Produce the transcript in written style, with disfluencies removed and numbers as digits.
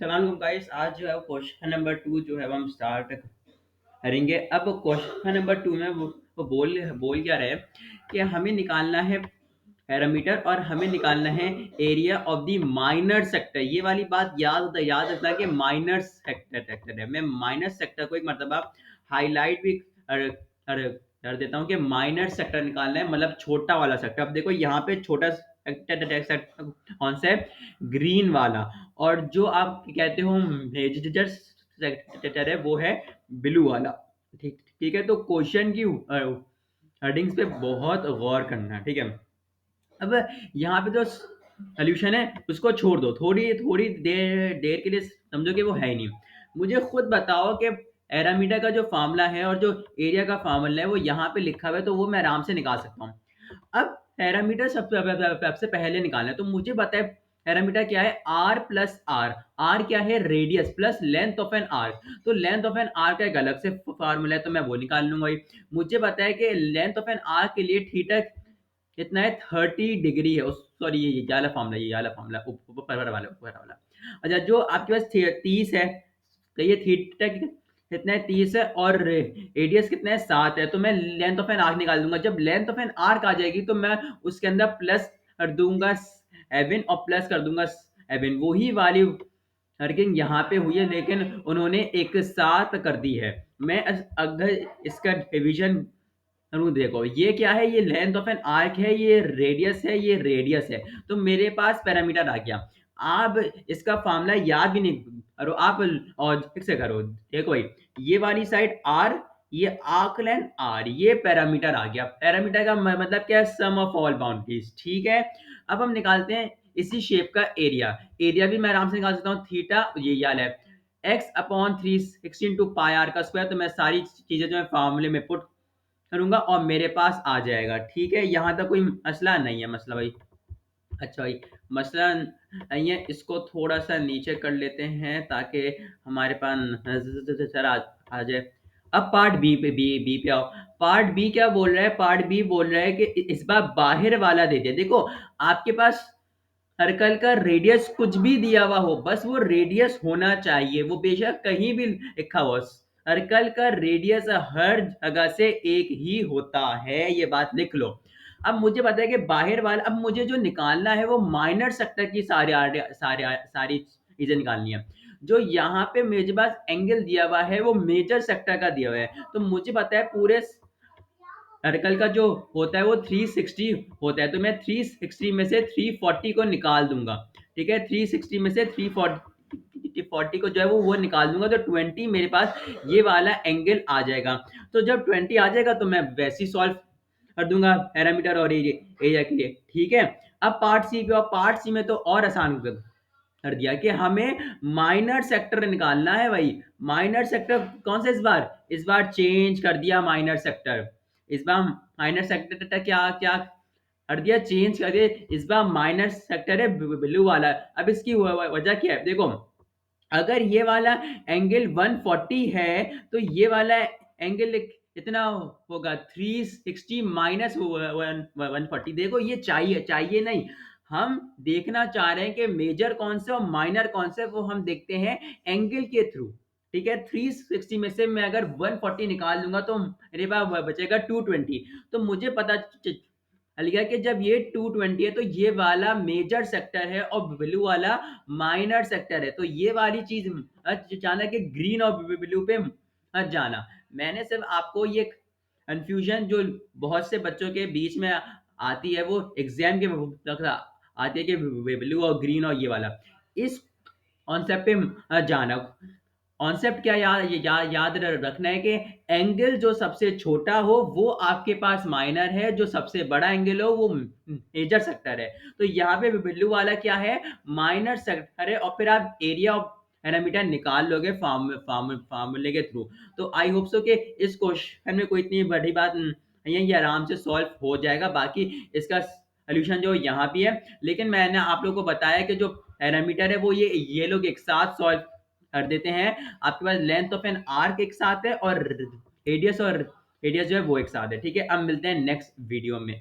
सलाम गाइस। आज जो है क्वेश्चन नंबर 2 जो है वो हम स्टार्ट करेंगे। अब क्वेश्चन नंबर 2 में वो बोल क्या रहे कि हमें निकालना है पैरामीटर और हमें निकालना है area of the minor sector. ये वाली बात याद रखना कि माइनर सेक्टर है। मैं माइनर सेक्टर को एक मरतबा हाईलाइट भी कर देता हूँ कि माइनर सेक्टर निकालना है, मतलब छोटा वाला सेक्टर। अब देखो यहाँ पे छोटा सेक्टर कौन सा है? ग्रीन वाला। और जो आप कहते हो मेजर सेक्टर है वो है ब्लू वाला। ठीक ठीक है, तो क्वेश्चन की हेडिंग्स पे बहुत गौर करना है, ठीक है। अब यहाँ पे जो सोल्यूशन है उसको छोड़ दो, थोड़ी थोड़ी देर देर के लिए समझो कि वो है ही नहीं। मुझे खुद बताओ कि एरामीटर का जो फार्मूला है और जो एरिया का फार्मूला है वो यहाँ पे लिखा हुआ है, तो वो मैं आराम से निकाल सकता हूँ। अब पैरामीटर सबसे पहले निकालना है, तो मुझे पता है पैरामीटर क्या है, आर प्लस आर। आर क्या है? Radius plus length of an arc. तो लेंथ ऑफ एन आर्क का एक अलग से फार्मूला है, तो मैं वो निकाल लूंगा ही। मुझे पता है कि लेंथ ऑफ एन आर्क के लिए थीटा कितना है? 30 डिग्री है। सॉरी, ये वाला फार्मूला, ये वाला फार्मूला ऊपर वाला। अच्छा, जो आपके पास 30 है, तो ये थीटा कितना है? 30 है। और रेडियस कितना है? 7 है। तो मैं लेंथ ऑफ एन आर्क निकाल दूंगा। जब लेंथ ऑफ एन आर्क आ जाएगी तो मैं उसके अंदर प्लस कर दूंगा 7 और प्लस कर दूंगा 7। वही वाली वर्किंग यहाँ पे हुई है, लेकिन उन्होंने एक साथ कर दी है। मैं अगर इसका डिवीजन करूँ, देखो ये क्या है, ये लेंथ ऑफ एन आर्क है, ये रेडियस है, ये रेडियस है। तो मेरे पास पैरामीटर आ गया। आप इसका फार्मूला याद भी नहीं करो, आप लॉजिक से करो। देखो भाई, ये वाली साइड आर, ये आर्क लेंथ आर, ये पैरामीटर आ गया। पैरामीटर का मतलब क्या है? सम ऑफ ऑल बाउंड्रीज, ठीक है। अब हम निकालते हैं इसी शेप का एरिया। एरिया भी मैं आराम से निकाल सकता हूँ। थीटा ये याद है x upon 316 two pi r का स्क्वायर। तो मैं सारी चीजें जो है फार्मूले में पुट करूंगा और मेरे पास आ जाएगा, ठीक है। यहाँ तक कोई मसला नहीं है। मसला भाई, अच्छा भाई, मसला नहीं है। इसको थोड़ा सा नीचे कर लेते हैं ताकि हमारे पास नजर आ जाए। अब पार्ट बी पे आओ। पार्ट बी क्या बोल रहा है? पार्ट बी बोल रहा है कि इस बार बाहर वाला दे दिया। देखो, आपके पास सर्कल का रेडियस कुछ भी दिया हुआ हो, बस वो रेडियस होना चाहिए, वो बेशक कहीं भी लिखा हो। सर्कल का रेडियस हर जगह से एक ही होता है, ये बात लिख लो। अब मुझे पता है कि बाहर वाला, अब मुझे जो निकालना है वो माइनर सेक्टर की सारी चीजें निकालनी है। जो यहाँ पे मेरे पास एंगल दिया हुआ है वो मेजर सेक्टर का दिया हुआ है। तो मुझे पता है पूरे सर्कल का जो होता है वो 360 होता है। तो मैं 360 में से 340 को निकाल दूंगा, ठीक है। 360 में से 340 को जो है वो निकाल दूंगा, तो 20 मेरे पास ये वाला एंगल आ जाएगा। तो जब 20 आ जाएगा तो मैं वैसे ही सॉल्व कर दूंगा पैरामीटर और एरिया के लिए, ठीक है। अब पार्ट सी पे, और पार्ट सी में तो और आसान कर दिया कि हमें माइनर सेक्टर निकालना है भाई। माइनर सेक्टर कौन सा? इस बार चेंज कर दिया माइनर सेक्टर। इस बार माइनर सेक्टर क्या क्या कर दिया? चेंज कर दिया। इस बार माइनर सेक्टर है ब्लू वाला। अब इसकी वजह क्या है? देखो, अगर ये वाला एंगल 140 है तो ये वाला एंगल कितना होगा? 360 माइनस 140। देखो, ये चाहिए चाहिए नहीं, हम देखना चाह रहे हैं कि मेजर कौन से और माइनर कौन से, वो हम देखते हैं एंगल के थ्रू, ठीक है। 360 में से मैं अगर 140 निकाल लूंगा तो मेरे पास बचेगा 220। तो मुझे पता चल गया कि जब ये 220 है तो ये वाला मेजर सेक्टर है और ब्लू वाला माइनर सेक्टर है। तो ये वाली चीज जाना कि ग्रीन और ब्लू पे मत जाना। मैंने सिर्फ आपको ये कंफ्यूजन जो बहुत से बच्चों के बीच में आती है, वो एग्जाम के वक्त आती है कि ब्लू और ग्रीन और ये वाला, इस कॉन्सेप्ट पे जाना। कॉन्सेप्ट क्या याद रखना है कि एंगल जो सबसे छोटा हो वो आपके पास माइनर है, जो सबसे बड़ा एंगल हो वो मेजर सेक्टर है। तो यहाँ पे ब्लू वाला क्या है? माइनर सेक्टर है। और फिर आप एरिया ऑफ पैरामीटर निकाल लोगे फार्मूले के थ्रू। तो आई होप सो कि इस क्वेश्चन में कोई इतनी बड़ी बात नहीं है, ये आराम से सॉल्व हो जाएगा। बाकी इसका सोल्यूशन जो यहाँ भी है, लेकिन मैंने आप लोगों को बताया कि जो पैरामीटर है वो ये लोग एक साथ सॉल्व कर देते हैं। आपके पास लेंथ ऑफ एन आर्क एक साथ है और रेडियस जो है वो एक साथ है, ठीक है। अब मिलते हैं नेक्स्ट वीडियो में।